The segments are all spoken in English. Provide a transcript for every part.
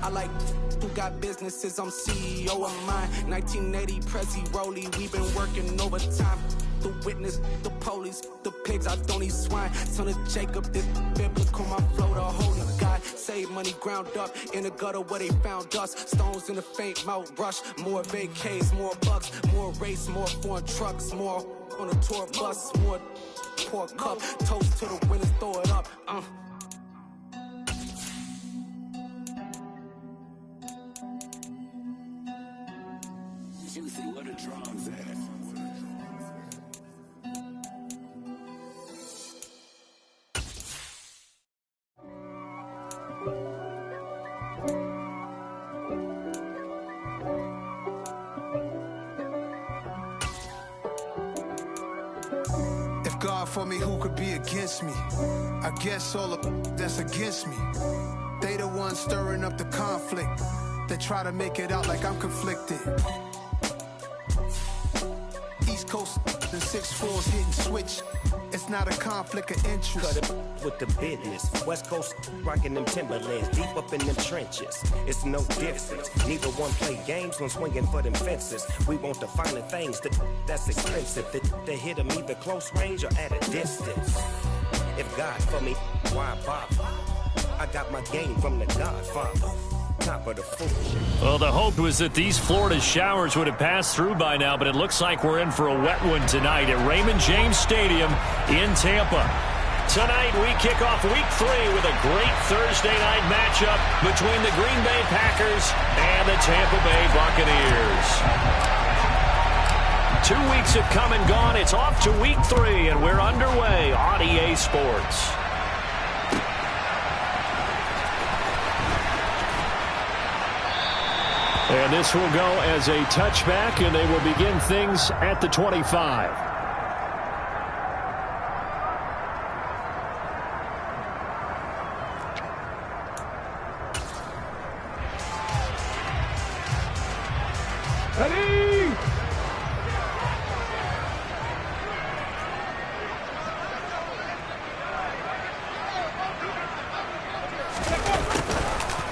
I like who got businesses, I'm CEO of mine. 1980 Prezi Rolly, we've been working overtime. The witness, the police, the pigs, I don't eat swine. Son of Jacob, this biblical, my flow, the holy God. Save money ground up in the gutter where they found us. Stones in the faint mouth rush. More vacays, more bucks, more race, more foreign trucks, more on a tour bus, more pour cup. Toast to the winners, throw it up. Juicy, where the drums at? If God for me, who could be against me? I guess all of that's against me. They the ones stirring up the conflict. They try to make it out like I'm conflicted. East Coast and 6'4's hitting switch. It's not a conflict of interest. Cut it with the business. West Coast rocking them Timberlands, deep up in them trenches. It's no difference. Neither one play games when swinging for them fences. We want the finer things that's expensive. They hit them either close range or at a distance. If God for me, why bother? I got my game from the Godfather. Top of the food. Well, the hope was that these Florida showers would have passed through by now, but it looks like we're in for a wet one tonight at Raymond James Stadium in Tampa. Tonight, we kick off Week 3 with a great Thursday night matchup between the Green Bay Packers and the Tampa Bay Buccaneers. 2 weeks have come and gone. It's off to Week 3, and we're underway on EA Sports. And this will go as a touchback, and they will begin things at the 25. Ready!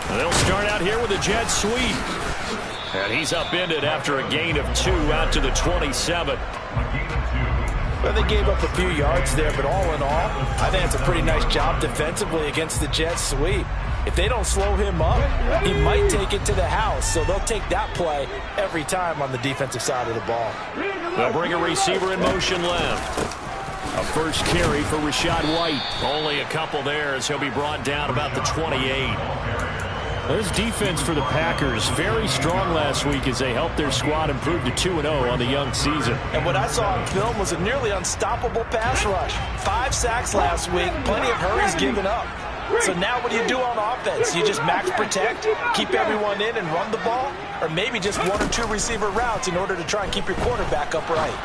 They'll start out here with a jet sweep. And he's upended after a gain of 2 out to the 27. Well, they gave up a few yards there, but all in all, I think it's a pretty nice job defensively against the jet sweep. If they don't slow him up, he might take it to the house. So they'll take that play every time on the defensive side of the ball. They'll bring a receiver in motion left. A first carry for Rachaad White. Only a couple there as he'll be brought down about the 28. There's defense for the Packers. Very strong last week as they helped their squad improve to 2-0 on the young season. And what I saw on film was a nearly unstoppable pass rush. 5 sacks last week, plenty of hurries given up. So now what do you do on offense? You just max protect, keep everyone in and run the ball? Or maybe just 1 or 2 receiver routes in order to try and keep your quarterback upright?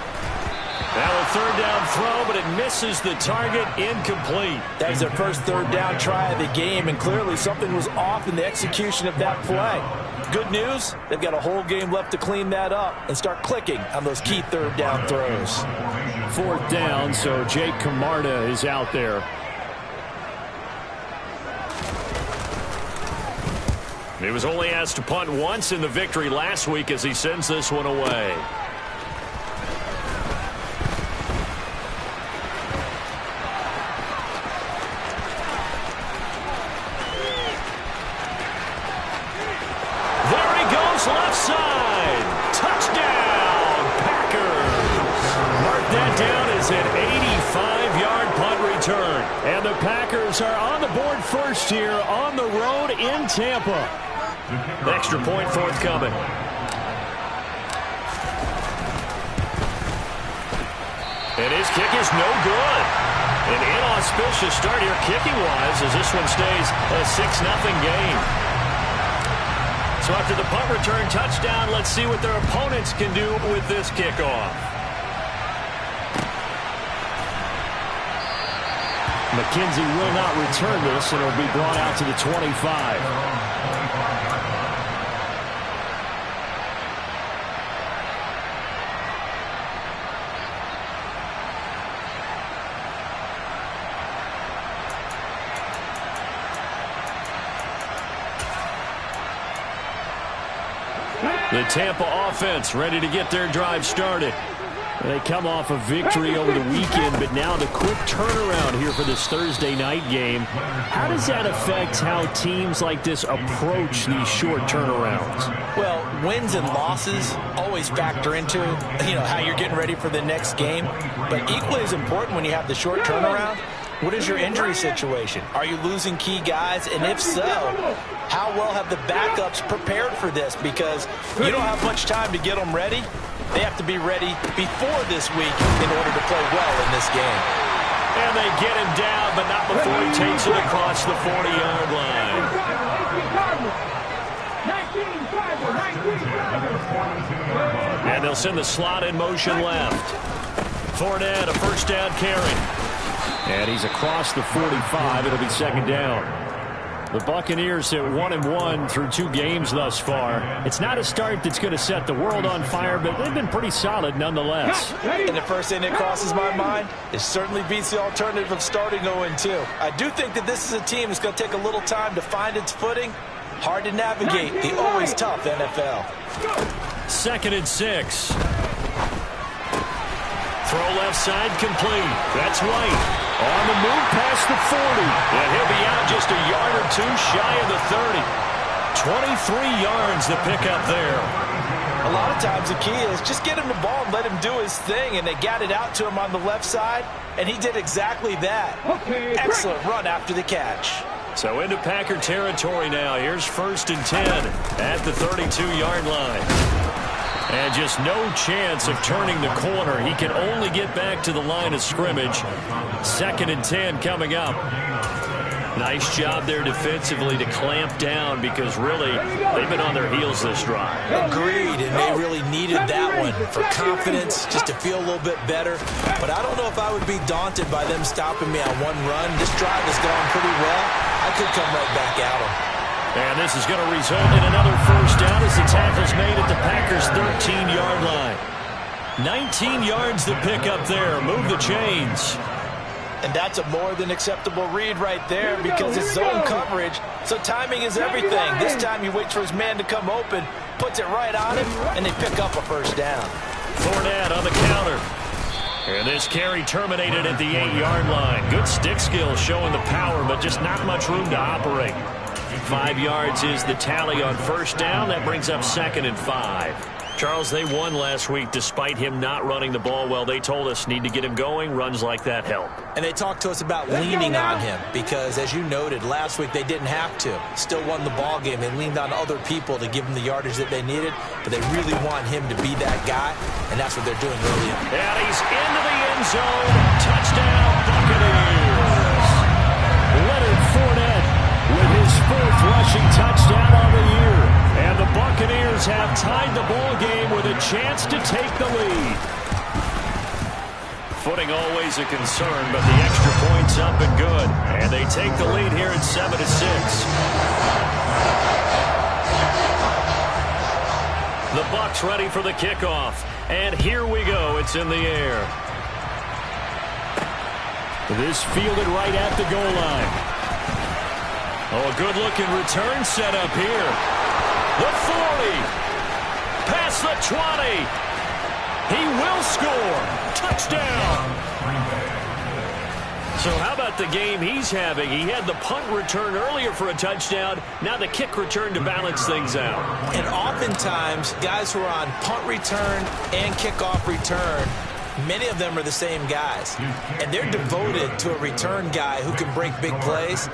Now a third down throw, but it misses the target, incomplete. That was their first third down try of the game, and clearly something was off in the execution of that play. Good news, they've got a whole game left to clean that up and start clicking on those key third down throws. 4th down, so Jake Camarda is out there. He was only asked to punt once in the victory last week as he sends this one away. Left side. Touchdown, Packers. Mark that down as an 85-yard punt return. And the Packers are on the board first here on the road in Tampa. Extra point forthcoming. And his kick is no good. An inauspicious start here kicking-wise as this one stays a 6-0 game. So after the punt return touchdown, let's see what their opponents can do with this kickoff. McKenzie will not return this, and it'll be brought out to the 25. The Tampa offense ready to get their drive started. They come off a victory over the weekend, but now the quick turnaround here for this Thursday night game. How does that affect how teams like this approach these short turnarounds? Well, wins and losses always factor into, how you're getting ready for the next game. But equally as important when you have the short turnaround, what is your injury situation? Are you losing key guys? And if so, how well have the backups prepared for this? Because you don't have much time to get them ready. They have to be ready before this week in order to play well in this game. And they get him down, but not before he takes it across the 40-yard line. And they'll send the slot in motion left. Fournette, a first down carry. And he's across the 45. It'll be second down. The Buccaneers hit 1-1 through 2 games thus far. It's not a start that's going to set the world on fire, but they've been pretty solid nonetheless. And the first thing that crosses my mind is certainly beats the alternative of starting 0-2. I do think that this is a team that's going to take a little time to find its footing. Hard to navigate the always tough NFL. 2nd and 6. Throw left side complete. That's White. On the move past the 40. And he'll be out just a yard or 2 shy of the 30. 23 yards to pick up there. A lot of times the key is just get him the ball and let him do his thing. And they got it out to him on the left side. And he did exactly that. Excellent run after the catch. So into Packer territory now. Here's 1st and 10 at the 32-yard line. And just no chance of turning the corner. He can only get back to the line of scrimmage. 2nd and 10 coming up. Nice job there defensively to clamp down because really they've been on their heels this drive. Agreed, and they really needed that one for confidence, just to feel a little bit better. But I don't know if I would be daunted by them stopping me on one run. This drive has gone pretty well. I could come right back at them. And this is going to result in another first down as the tackle's made at the Packers' 13-yard line. 19 yards to pick up there. Move the chains. And that's a more than acceptable read right there because it's zone coverage, so timing is everything. This time he waits for his man to come open, puts it right on him, and they pick up a first down. Fournette on the counter. And this carry terminated at the 8-yard line. Good stick skills showing the power, but just not much room to operate. 5 yards is the tally on first down. That brings up 2nd and 5. Charles, they won last week despite him not running the ball well. They told us need to get him going. Runs like that help. And they talked to us about leaning on him because, as you noted, last week they didn't have to. Still won the ball game. They leaned on other people to give them the yardage that they needed, but they really want him to be that guy, and that's what they're doing early on. And he's into the end zone. Touchdown, Buccaneers. Leonard Fournette with his 4th rushing touchdown on the year. And the Buccaneers have tied the ball game with a chance to take the lead. Footing always a concern, but the extra point's up and good. And they take the lead here at 7-6. The Bucs ready for the kickoff. And here we go. It's in the air. This fielded right at the goal line. Oh, a good-looking return set up here. The 40. Past the 20. He will score. Touchdown. So how about the game he's having? He had the punt return earlier for a touchdown. Now the kick return to balance things out. And oftentimes, guys who are on punt return and kickoff return, many of them are the same guys. And they're devoted to a return guy who can break big plays.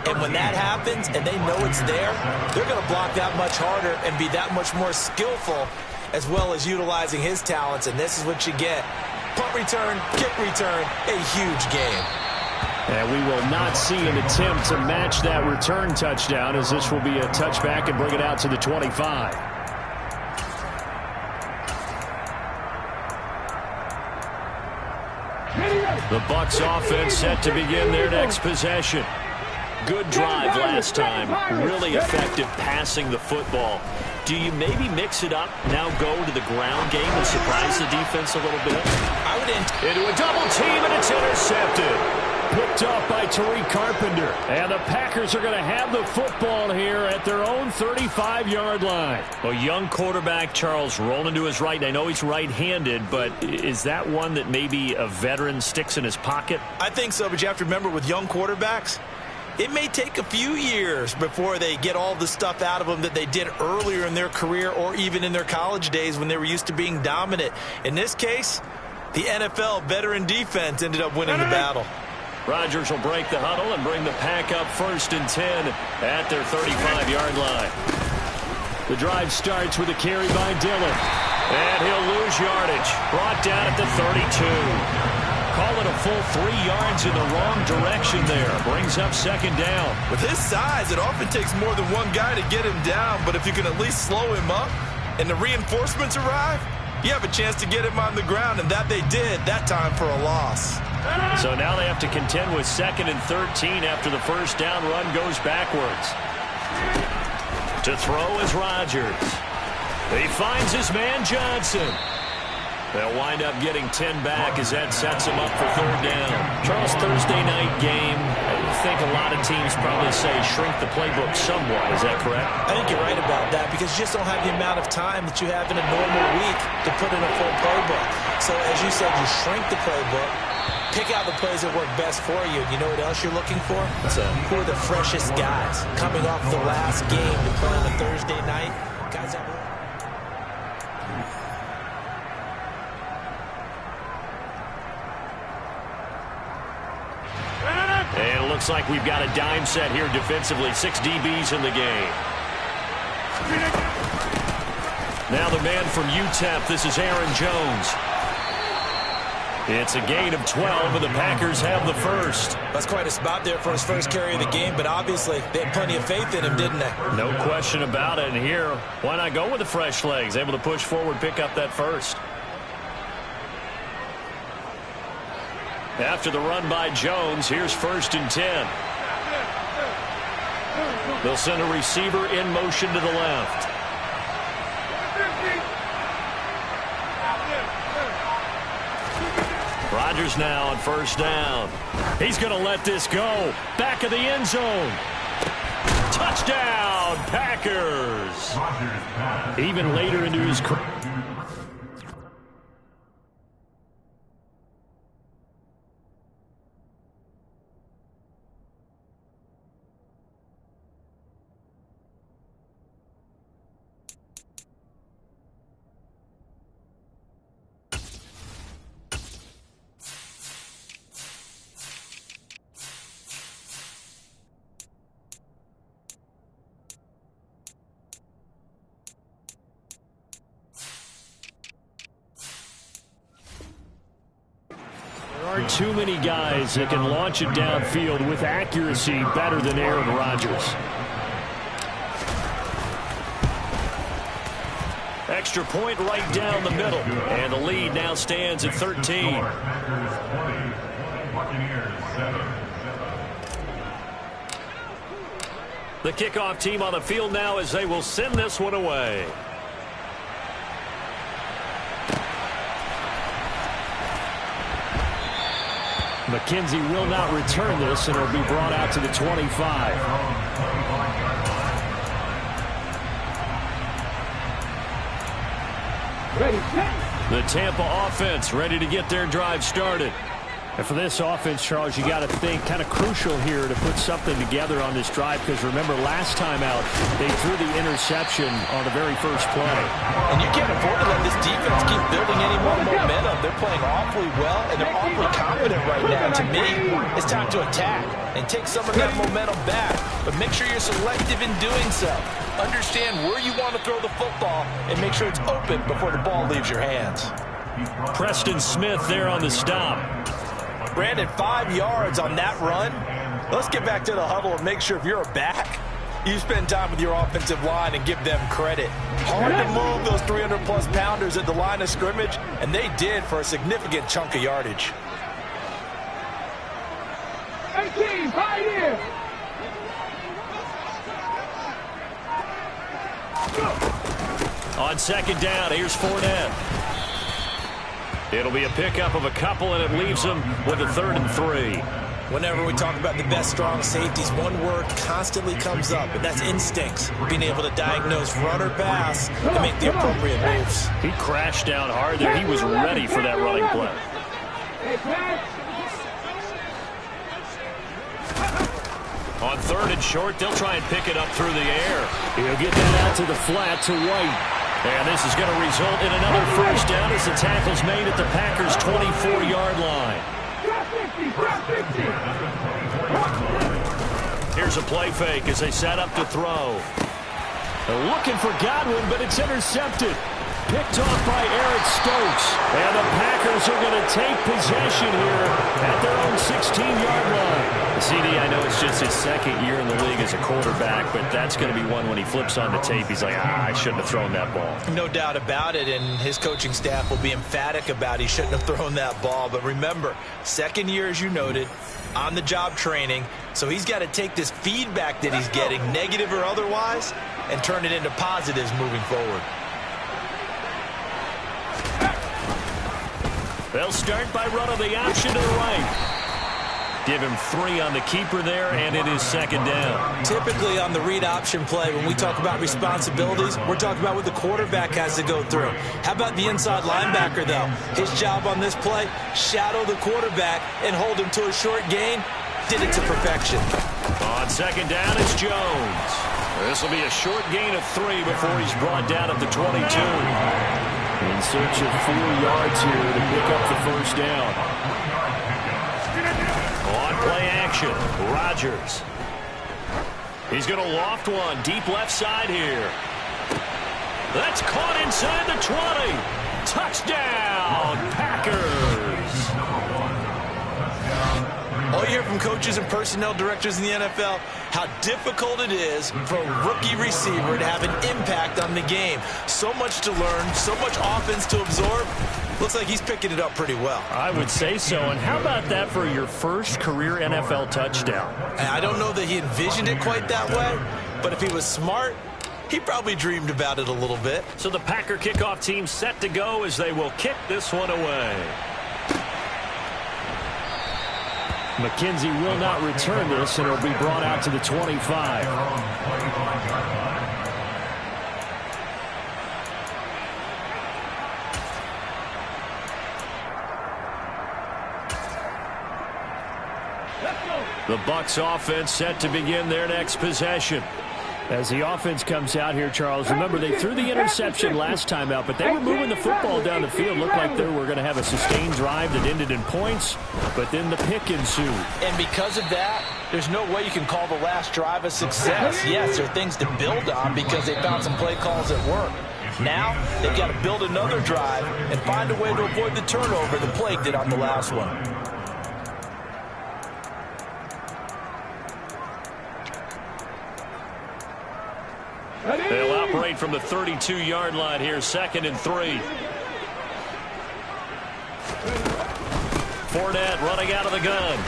And when that happens and they know it's there, they're going to block that much harder and be that much more skillful as well as utilizing his talents. And this is what you get. Punt return, kick return, a huge game. And we will not see an attempt to match that return touchdown as this will be a touchback and bring it out to the 25. The Bucs offense set to begin their next possession. Good drive last time. Really effective passing the football. Do you maybe mix it up, now go to the ground game and surprise the defense a little bit? I would into a double team, and it's intercepted. picked off by Tariq Carpenter. And the Packers are going to have the football here at their own 35-yard line. A young quarterback, Charles, rolling to his right. And I know he's right-handed, but is that one that maybe a veteran sticks in his pocket? I think so, but you have to remember with young quarterbacks, it may take a few years before they get all the stuff out of them that they did earlier in their career or even in their college days when they were used to being dominant. In this case, the NFL veteran defense ended up winning the battle. Rodgers will break the huddle and bring the Pack up 1st and 10 at their 35-yard line. The drive starts with a carry by Dillon. And he'll lose yardage. Brought down at the 32. Call it a full 3 yards in the wrong direction there. Brings up 2nd down. With his size, it often takes more than one guy to get him down, but if you can at least slow him up and the reinforcements arrive, you have a chance to get him on the ground, and that they did that time for a loss. So now they have to contend with 2nd and 13 after the first down run goes backwards. To throw is Rodgers. He finds his man Johnson. They'll wind up getting 10 back as that sets him up for 3rd down. Charles, Thursday night game, I think a lot of teams probably say shrink the playbook somewhat. Is that correct? I think you're right about that because you just don't have the amount of time that you have in a normal week to put in a full playbook. So as you said, you shrink the playbook, pick out the plays that work best for you. You know what else you're looking for? Who are the freshest guys coming off the last game to play on a Thursday night? Guys that And it looks like we've got a dime set here defensively. 6 DBs in the game. Now the man from UTEP, this is Aaron Jones. It's a gain of 12, and the Packers have the first. That's quite a spot there for his first carry of the game, but obviously they had plenty of faith in him, didn't they? No question about it. And here, why not go with the fresh legs? Able to push forward, pick up that first. After the run by Jones, here's 1st and 10. They'll send a receiver in motion to the left. Rodgers now on 1st down. He's going to let this go. Back of the end zone. Touchdown, Packers. Even later into his career. Too many guys that can launch it downfield with accuracy better than Aaron Rodgers. Extra point right down the middle. And the lead now stands at 13. The kickoff team on the field now as they will send this one away. McKenzie will not return this, and it'll be brought out to the 25. The Tampa offense ready to get their drive started. And for this offense, Charles, you got to think kind of crucial here to put something together on this drive because remember last time out they threw the interception on the very first play. And you can't afford to let this defense keep building any more momentum. They're playing awfully well and they're awfully confident right now. To me, it's time to attack and take some of that momentum back. But make sure you're selective in doing so. Understand where you want to throw the football and make sure it's open before the ball leaves your hands. Preston Smith there on the stop. Brandon, 5 yards on that run. Let's get back to the huddle and make sure if you're a back, you spend time with your offensive line and give them credit. Hard to move those 300-plus pounders at the line of scrimmage, and they did for a significant chunk of yardage. 18, right here. On second down, here's Fournette. It'll be a pickup of a couple, and it leaves them with a 3rd and 3. Whenever we talk about the best strong safeties, one word constantly comes up, and that's instincts. Being able to diagnose run or pass and make the appropriate moves. He crashed down hard there. He was ready for that running play. On 3rd and short, they'll try and pick it up through the air. He'll get that out to the flat to White. And this is going to result in another first down as the tackle's made at the Packers' 24-yard line. Here's a play fake as they set up to throw. They're looking for Godwin, but it's intercepted. Picked off by Eric Stokes. And the Packers are going to take possession here at their own 16-yard line. CD, I know it's just his 2nd year in the league as a quarterback, but that's going to be one when he flips on the tape, he's like, I shouldn't have thrown that ball. No doubt about it, and his coaching staff will be emphatic about he shouldn't have thrown that ball. But remember, 2nd year, as you noted, on-the-job training, so he's got to take this feedback that he's getting, negative or otherwise, and turn it into positives moving forward. They'll start by running the option to the right. Give him 3 on the keeper there, and it is 2nd down. Typically on the read option play, when we talk about responsibilities, we're talking about what the quarterback has to go through. How about the inside linebacker, though? His job on this play, shadow the quarterback and hold him to a short gain. Did it to perfection. On 2nd down, it's Jones. This will be a short gain of 3 before he's brought down at the 22. In search of 4 yards here to pick up the first down. On play action, Rodgers. He's going to loft one deep left side here. That's caught inside the 20. Touchdown, Packers. All you hear from coaches and personnel directors in the NFL, how difficult it is for a rookie receiver to have an impact on the game. So much to learn, so much offense to absorb. Looks like he's picking it up pretty well. I would say so. And how about that for your first career NFL touchdown? I don't know that he envisioned it quite that way, but if he was smart, he probably dreamed about it a little bit. So the Packer kickoff team set to go as they will kick this one away. McKenzie will not return this, and it'll be brought out to the 25. The Bucs offense set to begin their next possession. As the offense comes out here, Charles, remember they threw the interception last time out, but they were moving the football down the field. Looked like they were going to have a sustained drive that ended in points, but then the pick ensued. And because of that, there's no way you can call the last drive a success. Yes, there are things to build on because they found some play calls that work. Now, they've got to build another drive and find a way to avoid the turnover the Plague did on the last one. They'll operate from the 32-yard line here, 2nd and 3. Fournette running out of the gun.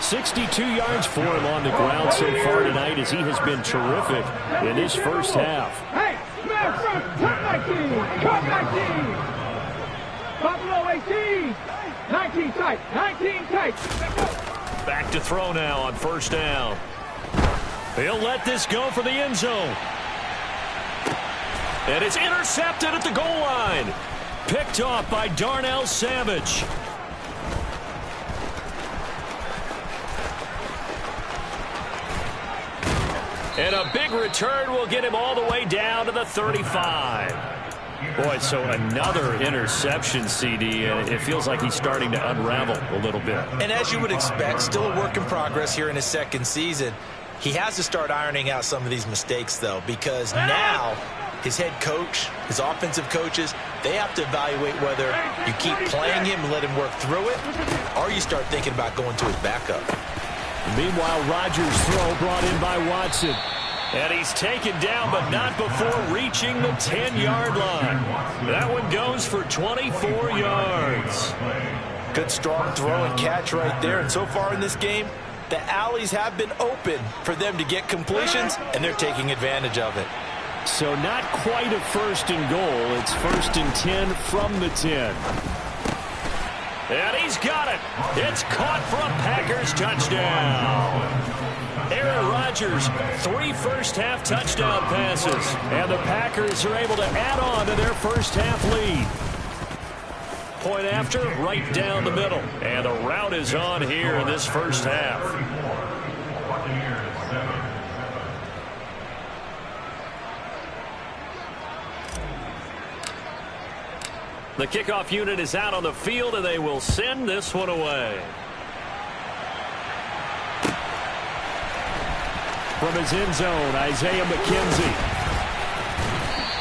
62 yards for him on the ground so far tonight as he has been terrific in his first half. Hey, man front, cut 19. Buffalo 18. 19 tight, 19 tight. Back to throw now on first down. He'll let this go for the end zone. And it's intercepted at the goal line. Picked off by Darnell Savage. And a big return will get him all the way down to the 35. Boy, so another interception, CD, and it feels like he's starting to unravel a little bit. And as you would expect, still a work in progress here in his 2nd season. He has to start ironing out some of these mistakes, though, because now his head coach, his offensive coaches, they have to evaluate whether you keep playing him and let him work through it, or you start thinking about going to his backup. Meanwhile, Rodgers' throw brought in by Watson. And he's taken down, but not before reaching the 10-yard line. That one goes for 24 yards. Good strong throw and catch right there. And so far in this game, the alleys have been open for them to get completions, and they're taking advantage of it. So not quite a 1st and goal. It's 1st and 10 from the 10. And he's got it. It's caught for a Packers touchdown. Aaron Rodgers, 3 first-half touchdown passes. And the Packers are able to add on to their first-half lead. Point after, right down the middle. And the rout is on here in this first half. The kickoff unit is out on the field, and they will send this one away. From his end zone, Isaiah McKenzie.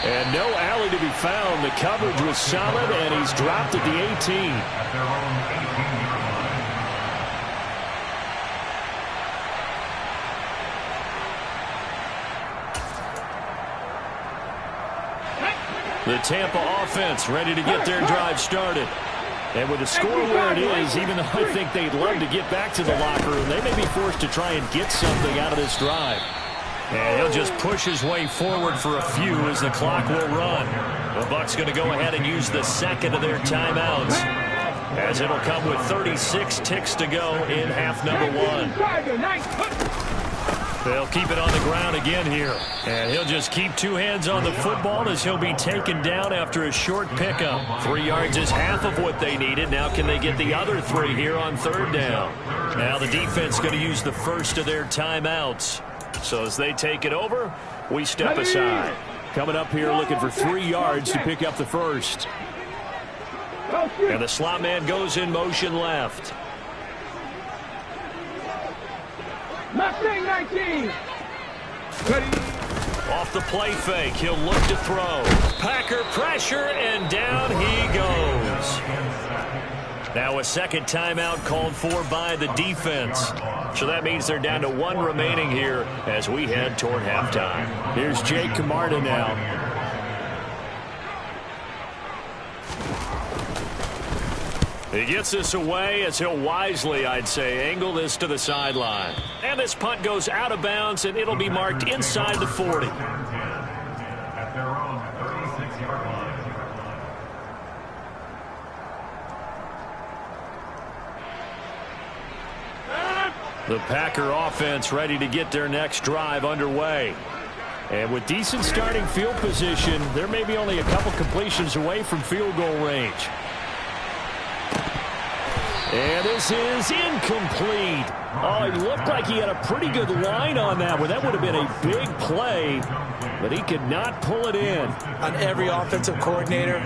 And no alley to be found. The coverage was solid, and he's dropped at the 18. The Tampa offense ready to get their drive started. And with the score where it is, even though I think they'd love to get back to the locker room, they may be forced to try and get something out of this drive. And he'll just push his way forward for a few as the clock will run. The Bucs going to go ahead and use the second of their timeouts, as it'll come with 36 ticks to go in half number 1. They'll keep it on the ground again here. And he'll just keep 2 hands on the football as he'll be taken down after a short pickup. 3 yards is half of what they needed. Now can they get the other 3 here on 3rd down? Now the defense going to use the first of their timeouts. So as they take it over, we step aside. Coming up here looking for 3 yards to pick up the first. And the slot man goes in motion left. Mustang 19. Off the play fake, he'll look to throw. Packer pressure, and down he goes. Now a second timeout called for by the defense. So that means they're down to 1 remaining here as we head toward halftime. Here's Jake Camarda now. He gets this away as he'll wisely, I'd say, angle this to the sideline. And this punt goes out of bounds, and it'll be marked inside the 40. At their own 36-yard line. The Packer offense ready to get their next drive underway. And with decent starting field position, there may be only a couple completions away from field goal range. And this is incomplete. Oh, he looked like he had a pretty good line on that one. That would have been a big play, but he could not pull it in. On every offensive coordinator,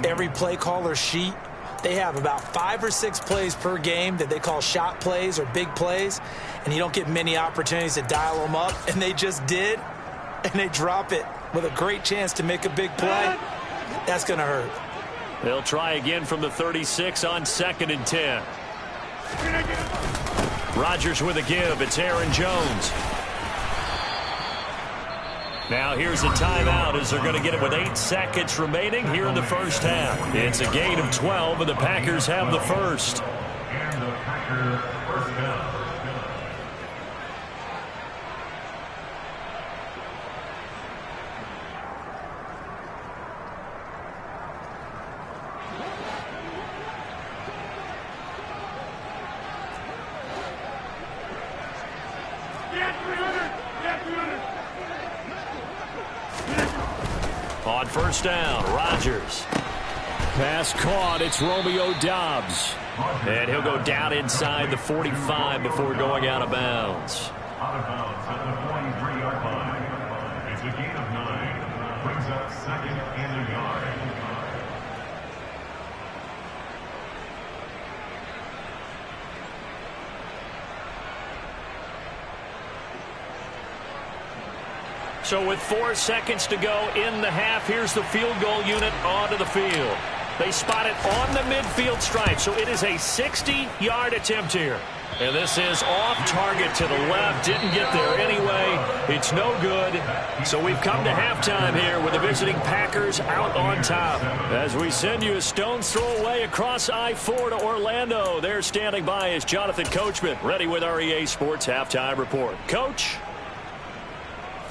every play caller sheet, they have about 5 or 6 plays per game that they call shot plays or big plays, and you don't get many opportunities to dial them up, and they just did, and they drop it with a great chance to make a big play. That's going to hurt. They'll try again from the 36 on 2nd and 10. Rodgers with a give. It's Aaron Jones. Now here's a timeout as they're going to get it with 8 seconds remaining here in the first half. It's a gain of 12, and the Packers have the first. And the Packers first down. On first down, Rodgers. Pass caught. It's Romeo Doubs. And he'll go down inside the 45 before going out of bounds. Out of bounds at the 43-yard line. It's a gain of 9. Brings up 2nd and a yard. So with 4 seconds to go in the half, here's the field goal unit onto the field. They spot it on the midfield stripe, so it is a 60-yard attempt here. And this is off target to the left. Didn't get there anyway. It's no good. So we've come to halftime here with the visiting Packers out on top. As we send you a stone's throw away across I-4 to Orlando. There standing by is Jonathan Coachman, ready with our EA Sports Halftime Report. Coach?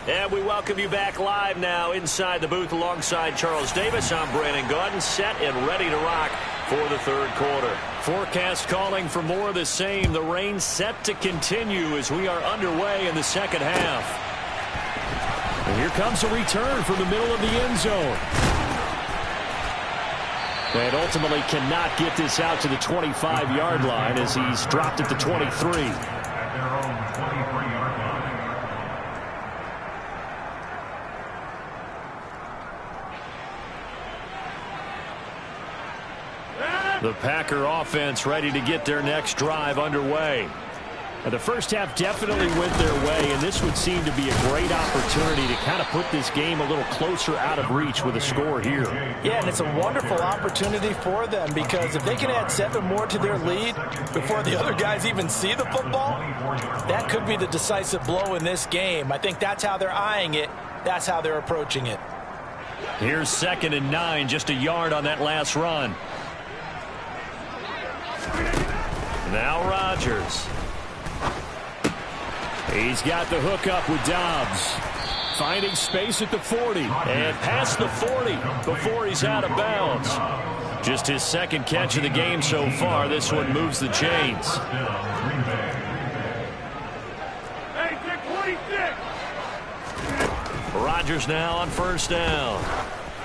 And we welcome you back live now inside the booth alongside Charles Davis. I'm Brandon Gaudin, set and ready to rock for the third quarter. Forecast calling for more of the same. The rain set to continue as we are underway in the second half. And here comes a return from the middle of the end zone. And ultimately cannot get this out to the 25-yard line as he's dropped at the 23. At their own 23-yard line. The Packer offense ready to get their next drive underway. And the first half definitely went their way, and this would seem to be a great opportunity to kind of put this game a little closer out of reach with a score here. Yeah, and it's a wonderful opportunity for them because if they can add 7 more to their lead before the other guys even see the football, that could be the decisive blow in this game. I think that's how they're eyeing it. That's how they're approaching it. Here's 2nd and 9, just a yard on that last run. Now Rodgers. He's got the hook up with Dobbs. Finding space at the 40. And past the 40 before he's out of bounds. Just his 2nd catch of the game so far. This one moves the chains. Rodgers now on 1st down.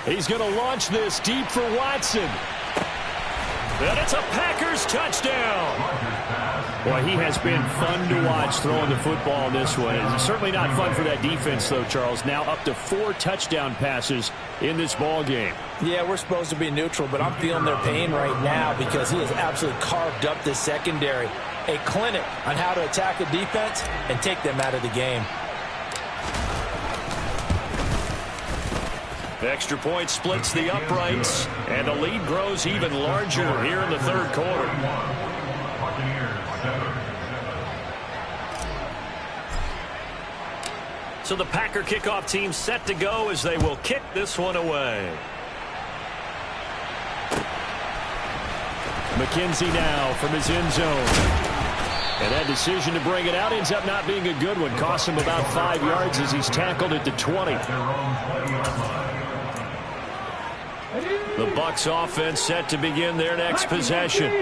He's going to launch this deep for Watson. And it's a Packers touchdown. Boy, he has been fun to watch throwing the football in this one. It's certainly not fun for that defense, though, Charles. Now up to 4 touchdown passes in this ball game. Yeah, we're supposed to be neutral, but I'm feeling their pain right now because he has absolutely carved up this secondary. A clinic on how to attack a defense and take them out of the game. Extra point splits the uprights, and the lead grows even larger here in the third quarter. So the Packer kickoff team set to go as they will kick this one away. McKenzie now from his end zone. And that decision to bring it out ends up not being a good one. Costs him about 5 yards as he's tackled at the 20. The Bucs offense set to begin their next possession.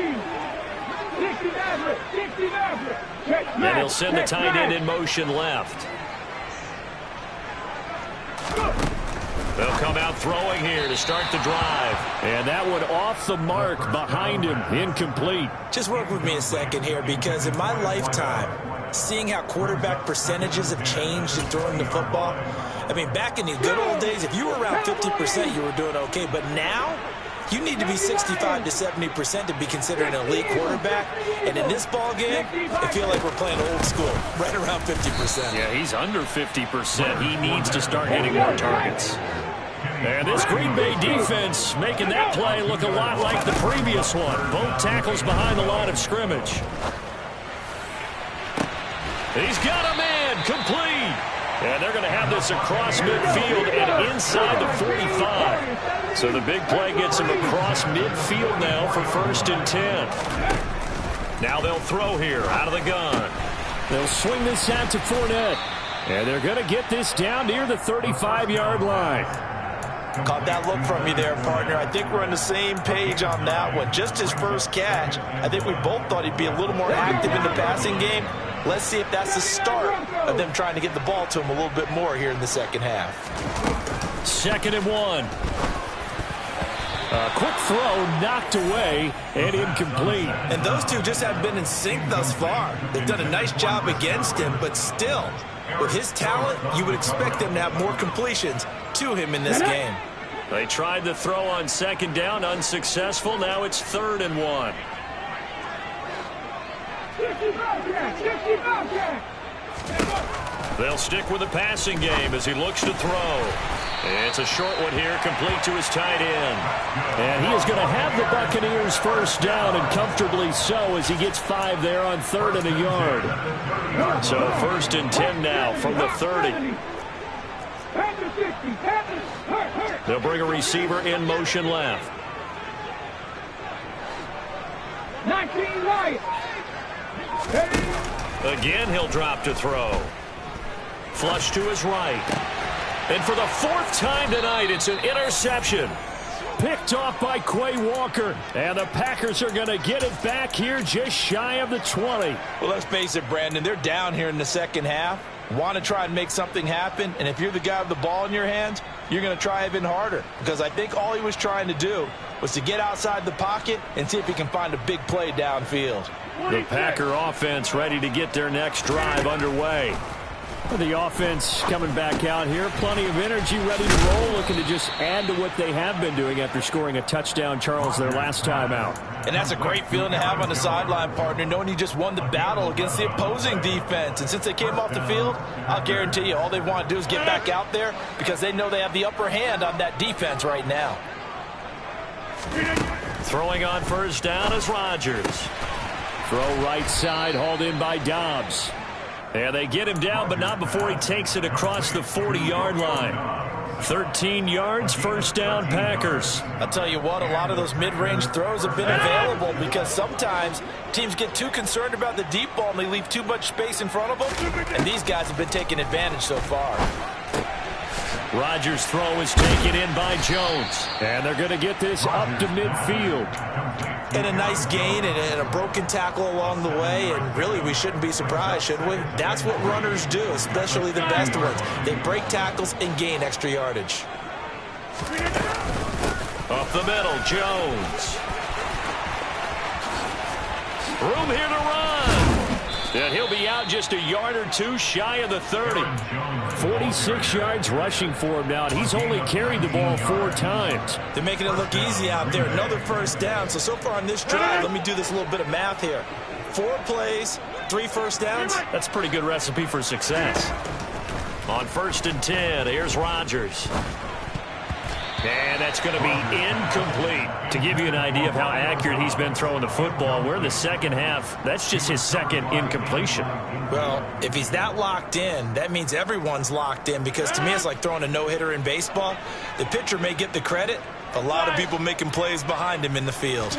And he'll send the tight end in motion left. They'll come out throwing here to start the drive. And that one off the mark behind him, incomplete. Just work with me a second here because in my lifetime, seeing how quarterback percentages have changed in throwing the football, I mean, back in the good old days, if you were around 50%, you were doing okay. But now, you need to be 65 to 70% to be considered an elite quarterback. And in this ball game, I feel like we're playing old school, right around 50%. Yeah, he's under 50%. He needs to start hitting more targets. And this Green Bay defense making that play look a lot like the previous one. Both tackles behind the line of scrimmage. He's got a man, complete. And they're going to have this across midfield and inside the 45. So the big play gets him across midfield now for 1st and 10. Now they'll throw here out of the gun. They'll swing this out to Fournette. And they're going to get this down near the 35-yard line. Caught that look from you there, partner. I think we're on the same page on that one. Just his first catch. I think we both thought he'd be a little more active in the passing game. Let's see if that's the start of them trying to get the ball to him a little bit more here in the second half. 2nd and 1. A quick throw knocked away and incomplete. And those two just have been in sync thus far. They've done a nice job against him, but still, with his talent, you would expect them to have more completions to him in this game. They tried the throw on 2nd down, unsuccessful. Now it's 3rd and 1. They'll stick with the passing game as he looks to throw. It's a short one here, complete to his tight end. And he is going to have the Buccaneers 1st down, and comfortably so, as he gets 5 there on 3rd and a yard. So 1st and 10 now from the 30. They'll bring a receiver in motion left. 19 right. Again, he'll drop to throw. Flush to his right. And for the 4th time tonight, it's an interception. Picked off by Quay Walker. And the Packers are going to get it back here just shy of the 20. Well, let's face it, Brandon. They're down here in the second half. Want to try and make something happen. And if you're the guy with the ball in your hands, you're going to try even harder. Because I think all he was trying to do was to get outside the pocket and see if he can find a big play downfield. The Packer offense ready to get their next drive underway. The offense coming back out here. Plenty of energy, ready to roll, looking to just add to what they have been doing after scoring a touchdown, Charles, their last time out. And that's a great feeling to have on the sideline, partner, knowing you just won the battle against the opposing defense. And since they came off the field, I'll guarantee you all they want to do is get back out there because they know they have the upper hand on that defense right now. Throwing on first down is Rodgers. Throw right side, hauled in by Dobbs. And they get him down, but not before he takes it across the 40-yard line. 13 yards, first down, Packers. I'll tell you what, a lot of those mid-range throws have been available because sometimes teams get too concerned about the deep ball and they leave too much space in front of them. And these guys have been taking advantage so far. Rodgers' throw is taken in by Jones. And they're going to get this up to midfield. And a nice gain and a broken tackle along the way. And really, we shouldn't be surprised, should we? That's what runners do, especially the best ones. They break tackles and gain extra yardage. Up the middle, Jones. Room here to run. And he'll be out just a yard or two shy of the 30. 46 yards rushing for him now, and he's only carried the ball 4 times. They're making it look easy out there. Another first down. So far on this drive, let me do this little bit of math here. 4 plays, 3 first downs. That's a pretty good recipe for success. On 1st and 10, here's Rodgers. And that's going to be incomplete. To give you an idea of how accurate he's been throwing the football, we're in the second half. That's just his second incompletion. Well, if he's that locked in, that means everyone's locked in because to me it's like throwing a no-hitter in baseball. The pitcher may get the credit. A lot of people making plays behind him in the field.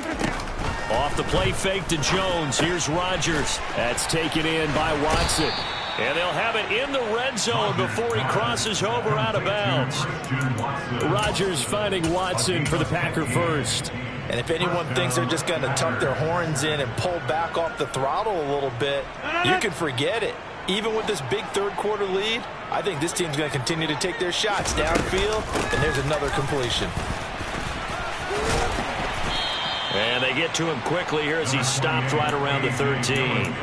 Off the play fake to Jones. Here's Rodgers. That's taken in by Watson. And they'll have it in the red zone before he crosses over out of bounds. Rodgers finding Watson for the Packer first. And if anyone thinks they're just going to tuck their horns in and pull back off the throttle a little bit, you can forget it. Even with this big third-quarter lead, I think this team's going to continue to take their shots downfield, and there's another completion. And they get to him quickly here as he stopped right around the 13.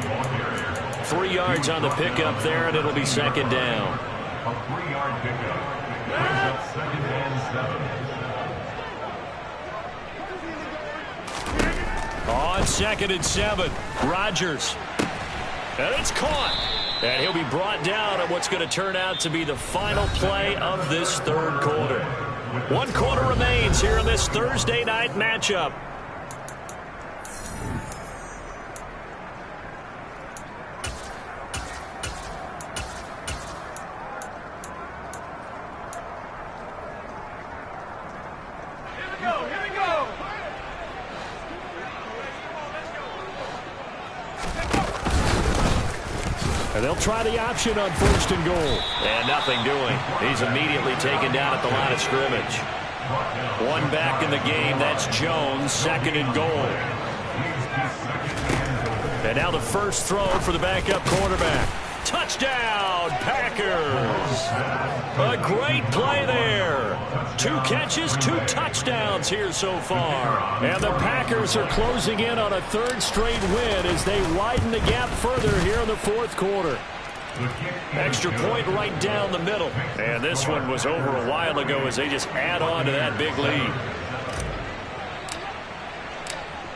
3 yards on the pickup there, and it'll be second down. A 3-yard pickup. Brings up 2nd and 7. On 2nd and 7, Rodgers. And it's caught. And he'll be brought down at what's going to turn out to be the final play of this third quarter. 1 quarter remains here in this Thursday night matchup. And they'll try the option on 1st and goal. And nothing doing. He's immediately taken down at the line of scrimmage. 1 back in the game. That's Jones, 2nd and goal. And now the first throw for the backup quarterback. Touchdown, Packers. A great play there. 2 catches, 2 touchdowns here so far. And the Packers are closing in on a 3rd straight win as they widen the gap further here in the 4th quarter. Extra point right down the middle. And this one was over a while ago as they just add on to that big lead.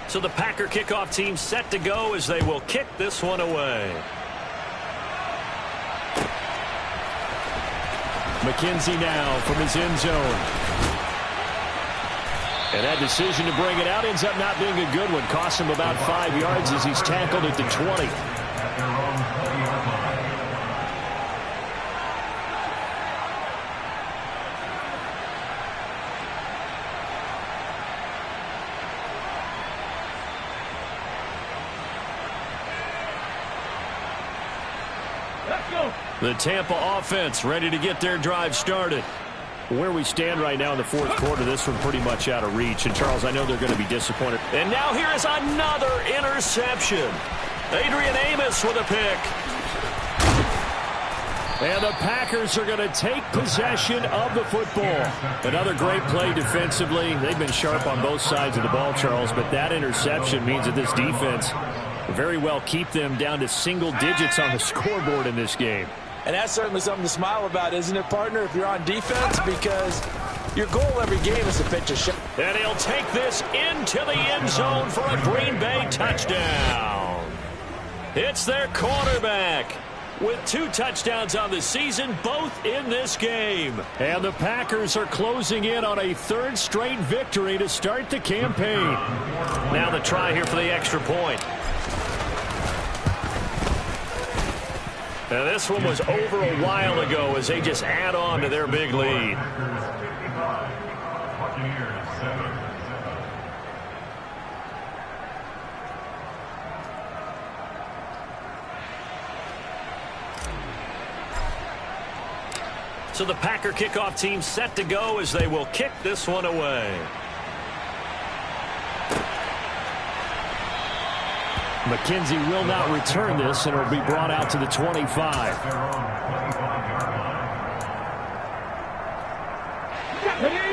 So the Packer kickoff team set to go as they will kick this one away. McKenzie now from his end zone. And that decision to bring it out ends up not being a good one. Costs him about 5 yards as he's tackled at the 20. The Tampa offense ready to get their drive started. Where we stand right now in the fourth quarter, this one pretty much out of reach. And, Charles, I know they're going to be disappointed. And now here is another interception. Adrian Amos with a pick. And the Packers are going to take possession of the football. Another great play defensively. They've been sharp on both sides of the ball, Charles, but that interception means that this defense will very well keep them down to single digits on the scoreboard in this game. And that's certainly something to smile about, isn't it, partner, if you're on defense? Because your goal every game is to pitch a shot. And he'll take this into the end zone for a Green Bay touchdown. It's their quarterback with 2 touchdowns on the season, both in this game. And the Packers are closing in on a 3rd straight victory to start the campaign. Now the try here for the extra point. Now this one was over a while ago as they just add on to their big lead. So the Packer kickoff team set to go as they will kick this one away. McKenzie will not return this, and it'll be brought out to the 25.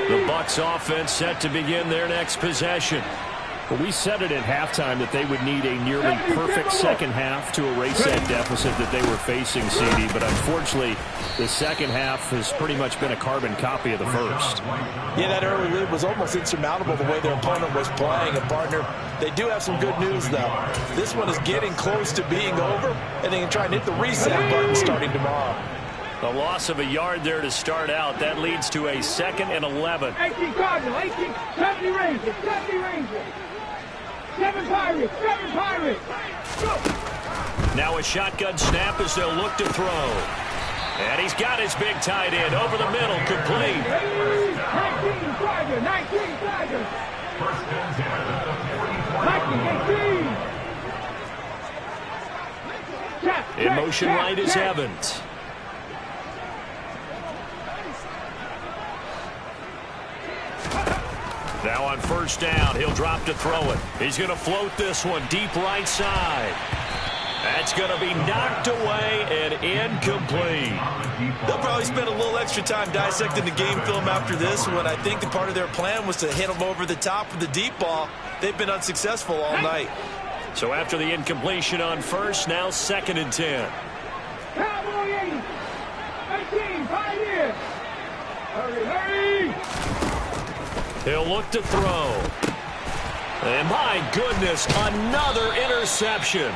The Bucs offense set to begin their next possession. Well, we said it at halftime that they would need a nearly perfect second half to erase that deficit that they were facing, CD. But unfortunately, the second half has pretty much been a carbon copy of the first. Yeah, that early lead was almost insurmountable the way their opponent was playing. And, partner, they do have some good news, though. This one is getting close to being over, and they can try and hit the reset button starting tomorrow. The loss of a yard there to start out. That leads to a 2nd and 11. 18 Cardinals, 18, 70 Rangers, 70 Rangers. 7 Pirates, 7 Pirates. Go. Now a shotgun snap as they'll look to throw. And he's got his big tight end over the middle, complete. 19 Tigers, 19 Tigers. 19, 18. In motion right is Evans. Now on first down, he'll drop to throw it. He's going to float this one deep right side. That's going to be knocked away and incomplete. They'll probably spend a little extra time dissecting the game film after this one. I think the part of their plan was to hit them over the top with the deep ball. They've been unsuccessful all night. So after the incompletion on first, now 2nd and 10. Cowboy 18, Pioneers. Hurry, hurry. He'll look to throw. And my goodness, another interception.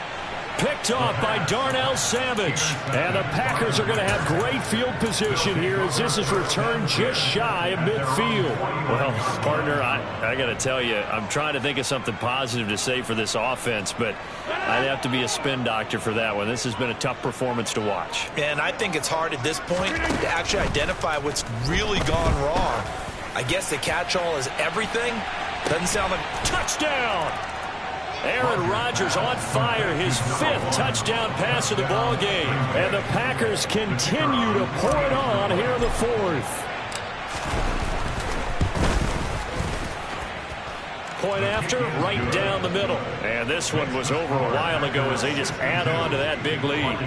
Picked off by Darnell Savage. And the Packers are going to have great field position here as this is returned just shy of midfield. Well, partner, I got to tell you, I'm trying to think of something positive to say for this offense, but I'd have to be a spin doctor for that one. This has been a tough performance to watch. And I think it's hard at this point to actually identify what's really gone wrong. I guess the catch-all is everything. Doesn't sound like touchdown. Aaron Rodgers on fire, his 5th touchdown pass of the ball game. And the Packers continue to pour it on here in the 4th. Point after, right down the middle. And this one was over a while ago as they just add on to that big lead.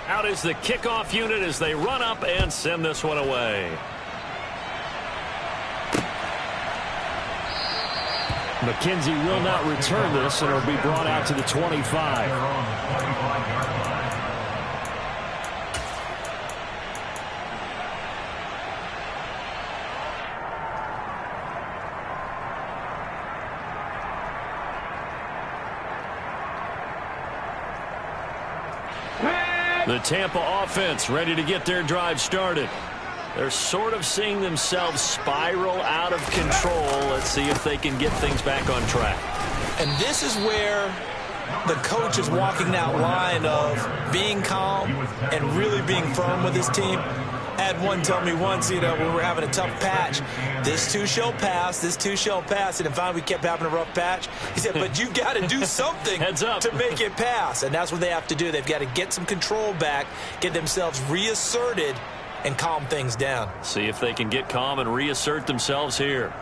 Out is the kickoff unit as they run up and send this one away. McKenzie will not return this, and it'll be brought out to the 25. The Tampa offense ready to get their drive started. They're sort of seeing themselves spiral out of control. Let's see if they can get things back on track. And this is where the coach is walking that line of being calm and really being firm with his team. I had one tell me once, when we were having a tough patch, this too shall pass, this too shall pass. And if finally we kept having a rough patch, he said, but you've got to do something to make it pass. And that's what they have to do. They've got to get some control back, get themselves reasserted, and calm things down. See if they can get calm and reassert themselves here.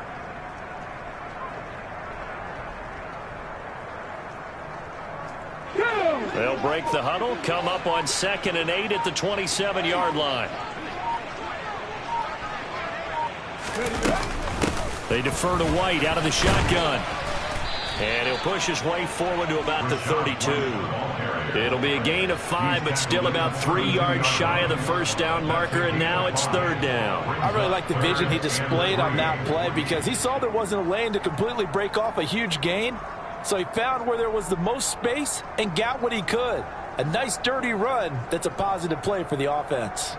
They'll break the huddle, come up on 2nd and 8 at the 27-yard line. They defer to White out of the shotgun. And he'll push his way forward to about the 32. It'll be a gain of 5, but still about 3 yards shy of the first down marker, and now it's 3rd down. I really like the vision he displayed on that play because he saw there wasn't a lane to completely break off a huge gain. So he found where there was the most space and got what he could. A nice dirty run that's a positive play for the offense.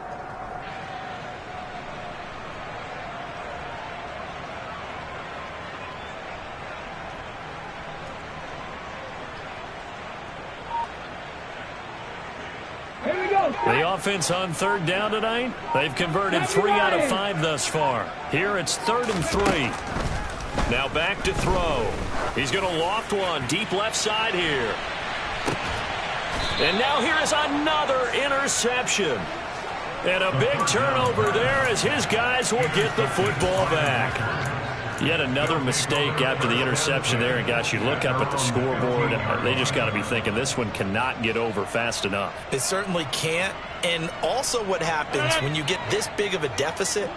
The offense on 3rd down tonight, they've converted 3 out of 5 thus far. Here it's 3rd and 3. Now back to throw. He's going to loft one deep left side here. And now here is another interception. And a big turnover there as his guys will get the football back. Yet another mistake after the interception there. And, gosh, you look up at the scoreboard, they just got to be thinking this one cannot get over fast enough. It certainly can't. And also what happens when you get this big of a deficit,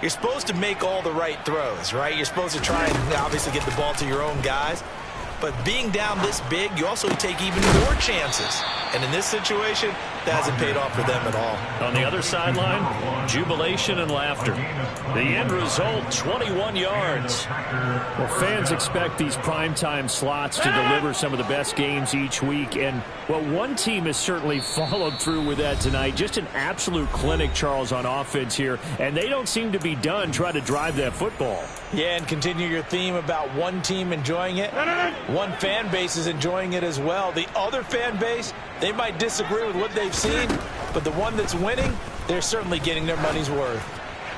you're supposed to make all the right throws, right? You're supposed to try and obviously get the ball to your own guys. But being down this big, you also take even more chances. And in this situation, that hasn't paid off for them at all. On the other sideline, jubilation and laughter. The end result, 21 yards. Well, fans expect these primetime slots to deliver some of the best games each week. And, well, one team has certainly followed through with that tonight. Just an absolute clinic, Charles, on offense here. And they don't seem to be done trying to drive that football. Yeah, and continue your theme about one team enjoying it. One fan base is enjoying it as well. The other fan base, they might disagree with what they've seen, but the one that's winning, they're certainly getting their money's worth.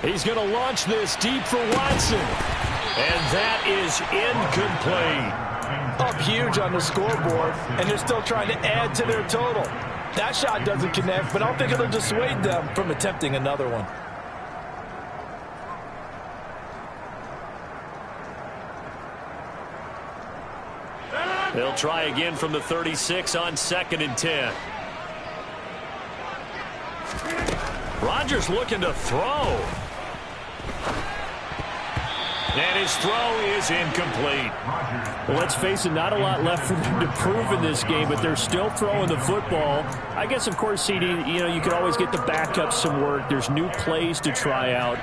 He's going to launch this deep for Watson. And that is incomplete. Up huge on the scoreboard, and they're still trying to add to their total. That shot doesn't connect, but I don't think it'll dissuade them from attempting another one. They'll try again from the 36 on 2nd and 10. Rodgers looking to throw. And his throw is incomplete. Well, let's face it, not a lot left for them to prove in this game, but they're still throwing the football. I guess, of course, CD, you could always get the backup some work. There's new plays to try out.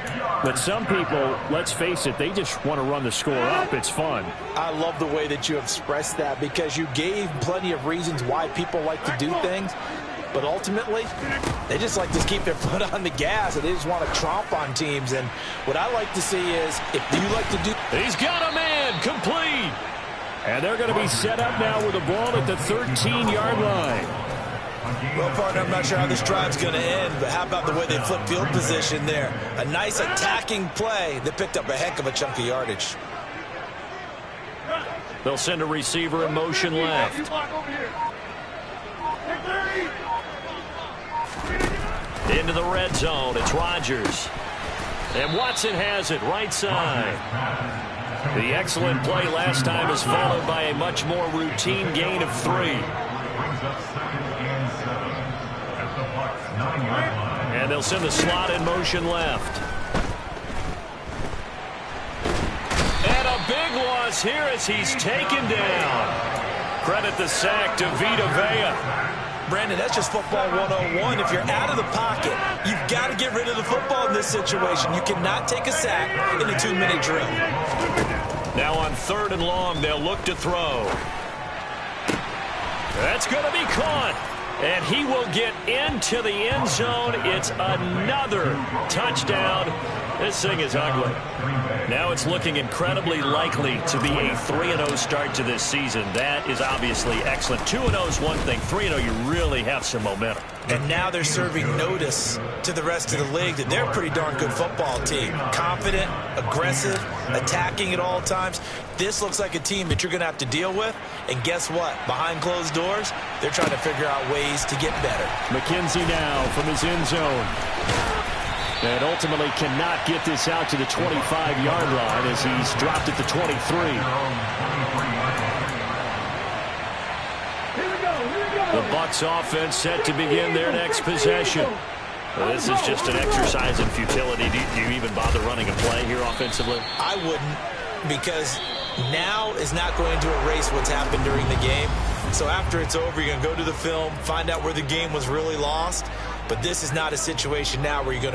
But some people, let's face it, they just want to run the score up. It's fun. I love the way that you expressed that because you gave plenty of reasons why people like to do things. But ultimately, they just like to keep their foot on the gas, and they just want to tromp on teams. And what I like to see is, if you like to do... He's got a man, complete. And they're going to be set up now with the ball at the 13-yard line. Well, partner, I'm not sure how this drive's going to end, but how about the way they flip field position there? A nice attacking play that picked up a heck of a chunk of yardage. They'll send a receiver in motion left. Into the red zone, it's Rodgers. And Watson has it, right side. The excellent play last time is followed by a much more routine gain of 3. And they'll send the slot in motion left. And a big loss here as he's taken down. Credit the sack to Vita Vea. Brandon, that's just football 101. If you're out of the pocket, you've got to get rid of the football in this situation. You cannot take a sack in a 2-minute drill. Now on 3rd and long, they'll look to throw. That's going to be caught. And he will get into the end zone. It's another touchdown. This thing is ugly. Now it's looking incredibly likely to be a 3-0 start to this season. That is obviously excellent. 2-0 is one thing. 3-0, you really have some momentum. And now they're serving notice to the rest of the league that they're a pretty darn good football team. Confident, aggressive, attacking at all times. This looks like a team that you're going to have to deal with. And guess what? Behind closed doors, they're trying to figure out ways to get better. McKenzie now from his end zone. And ultimately cannot get this out to the 25-yard line as he's dropped at the 23. The Bucs offense set to begin their next possession. Well, this is just an exercise in futility. Do you even bother running a play here offensively? I wouldn't, because now is not going to erase what's happened during the game. So after it's over, you're going to go to the film, find out where the game was really lost. But this is not a situation now where you're going to